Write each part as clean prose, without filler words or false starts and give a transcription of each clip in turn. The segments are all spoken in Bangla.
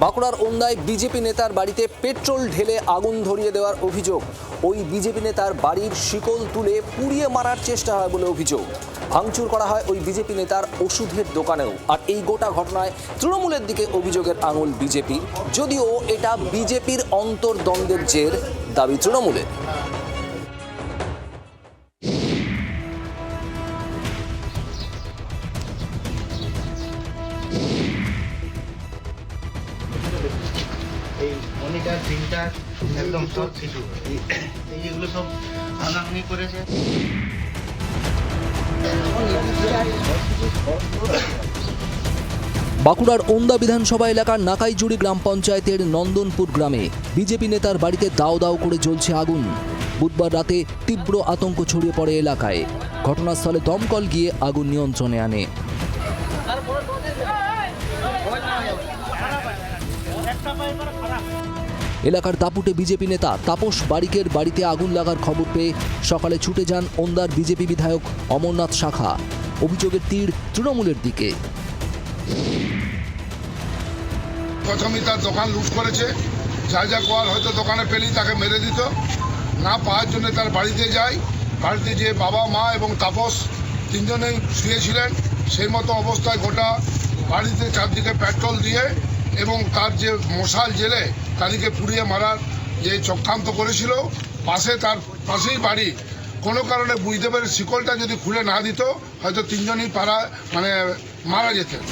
বাঁকুড়ার ওন্দায় বিজেপি নেতার বাড়িতে পেট্রোল ঢেলে আগুন ধরিয়ে দেওয়ার অভিযোগ। ওই বিজেপি নেতার বাড়ির শিকল তুলে পুড়িয়ে মারার চেষ্টা হয় বলে অভিযোগ। ভাঙচুর করা হয় ওই বিজেপি নেতার ওষুধের দোকানেও। আর এই গোটা ঘটনায় তৃণমূলের দিকে অভিযোগের আঙুল বিজেপি, যদিও এটা বিজেপির অন্তর্দ্বন্দ্বের জের, দাবি তৃণমূলের। এই মনিটর প্রিন্টার একদম সব কিছু এইগুলো সব ভাঙাভাঙি করেছে। বাঁকুড়ার ওন্দা বিধানসভা এলাকার নাকাইজুড়ি গ্রাম পঞ্চায়েতের নন্দনপুর গ্রামে বিজেপি নেতার বাড়িতে দাউ দাউ করে জ্বলছে আগুন। বুধবার রাতে তীব্র আতঙ্ক ছড়িয়ে পড়ে এলাকায়। ঘটনাস্থলে দমকল গিয়ে আগুন নিয়ন্ত্রণে আনে। এলাকার দাপুটে বিজেপি নেতা তাপস বারিকের বাড়িতে আগুন লাগার খবর পেয়ে সকালে ছুটে যান ওন্দার বিজেপি বিধায়ক অমরনাথ শাখা। অভিযোগের তীর তৃণমূলের দিকে। প্রথমেই তার দোকান লুট করেছে, যা যা করার হয়তো দোকানে পেলেই তাকে মেরে দিত। না পাওয়ার জন্য তার বাড়িতে যায়। বাড়িতে যে বাবা, মা এবং তাপস তিনজনেই শুয়েছিলেন। সেই মতো অবস্থায় গোটা বাড়িতে চারদিকে পেট্রোল দিয়ে এবং তার যে মশাল জেলে তাদেরকে পুড়িয়ে মারার যে চক্রান্ত করেছিল। তার পাশেই বাড়ি, কোনো কারণে বুঝতে পারে শিকলটা যদি খুলে না দিত হয়তো তিনজনই মারা যেতেন।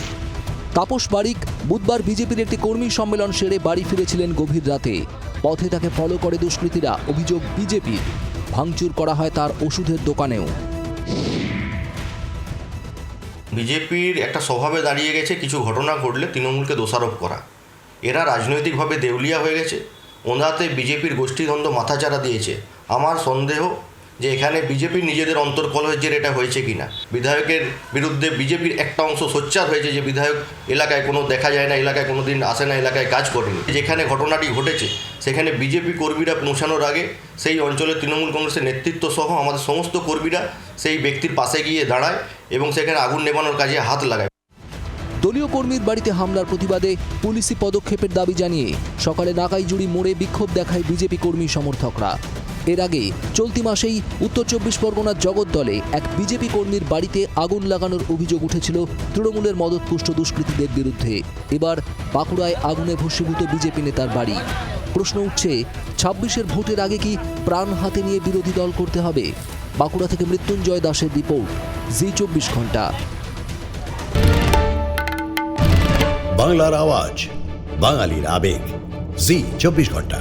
তাপস বারিক বুধবার বিজেপির একটি কর্মী সম্মেলন সেরে বাড়ি ফিরেছিলেন গভীর রাতে। পথে তাকে ফলো করে দুষ্কৃতীরা। অভিযোগ বিজেপির। ভাঙচুর করা হয় তার ওষুধের দোকানেও। বিজেপির একটা স্বভাবে দাঁড়িয়ে গেছে কিছু ঘটনা ঘটলে তৃণমূলকে দোষারোপ করা। এরা রাজনৈতিকভাবে দেউলিয়া হয়ে গেছে। ওনাতে বিজেপির গোষ্ঠীদ্বন্দ্ব মাথাচাড়া দিয়েছে। আমার সন্দেহ যে এখানে বিজেপির নিজেদের অন্তর্কলহের জের এটা হয়েছে কিনা। বিধায়কের বিরুদ্ধে বিজেপির একটা অংশ সোচ্চার হয়েছে যে বিধায়ক এলাকায় কোনো দেখা যায় না, এলাকায় কোনো দিন আসে না, এলাকায় কাজ করেনি। যেখানে ঘটনাটি ঘটেছে সেখানে বিজেপি কর্মীরা পৌঁছানোর আগে সেই অঞ্চলের তৃণমূল কংগ্রেসের নেতৃত্ব সহ আমাদের সমস্ত কর্মীরা সেই ব্যক্তির পাশে গিয়ে দাঁড়ায় এবং সেখানে আগুন নেভানোর কাজে হাত লাগায়। দলীয় কর্মীর বাড়িতে হামলার প্রতিবাদে পুলিশি পদক্ষেপের দাবি জানিয়ে সকালে নাকাইজুড়ি মোড়ে বিক্ষোভ দেখায় বিজেপি কর্মী সমর্থকরা। এর আগে চলতি মাসেই উত্তর ২৪ পরগনার জগদ্দলে এক বিজেপি কর্মীর বাড়িতে আগুন লাগানোর অভিযোগ উঠেছিল তৃণমূলের মদতপুষ্ট দুষ্কৃতীদের বিরুদ্ধে। এবার বাঁকুড়ায় আগুনে ভস্মীভূত বিজেপি নেতার বাড়ি। প্রশ্ন উঠছে, ২৬-এর ভোটের আগে কি প্রাণ হাতে নিয়ে বিরোধী দল করতে হবে? বাঁকুড়া থেকে মৃত্যুঞ্জয় দাসের রিপোর্ট, জি ২৪ ঘন্টা। বাংলার আওয়াজ, বাঙালির আবেগ, জি ২৪ ঘন্টা।